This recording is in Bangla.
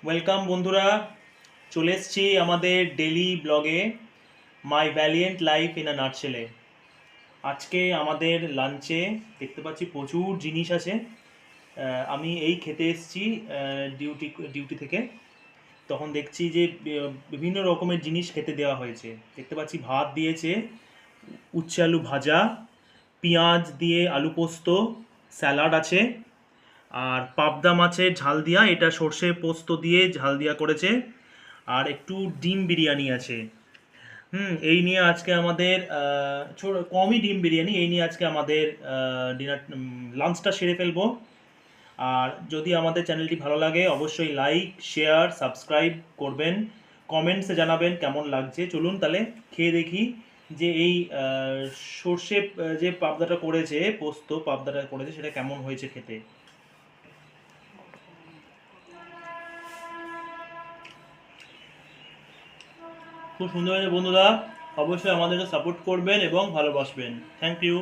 ওয়েলকাম বন্ধুরা, চলে এসেছি আমাদের ডেলি ব্লগে মাই ভ্যালিয়েন্ট লাইফ ইন আ নাটশেলে। আজকে আমাদের লাঞ্চে দেখতে পাচ্ছি প্রচুর জিনিস আছে। আমি এই খেতে এসেছি ডিউটি ডিউটি থেকে। তখন দেখছি যে বিভিন্ন রকমের জিনিস খেতে দেওয়া হয়েছে। দেখতে পাচ্ছি ভাত দিয়েছে, উচ্ছে আলু ভাজা, পেঁয়াজ দিয়ে আলু পোস্ত, স্যালাড আছে, আর পাবদা মাছের ঝাল দিয়া, এটা সর্ষে পোস্ত দিয়ে ঝাল দিয়া করেছে, আর একটু ডিম বিরিয়ানি আছে। এই নিয়ে আজকে আমাদের কমই ডিম বিরিয়ানি, এই নিয়ে আজকে আমাদের ডিনার লাঞ্চটা সেরে ফেলবো। আর যদি আমাদের চ্যানেলটি ভালো লাগে অবশ্যই লাইক শেয়ার সাবস্ক্রাইব করবেন, কমেন্টসে জানাবেন কেমন লাগছে। চলুন তাহলে খেয়ে দেখি যে এই সর্ষে যে পাবদাটা করেছে, পোস্ত পাবদাটা করেছে, সেটা কেমন হয়েছে খেতে। খুব সুন্দর হয়েছে বন্ধুরা, অবশ্যই আমাদেরকে সাপোর্ট করবেন এবং ভালোবাসবেন। Thank you.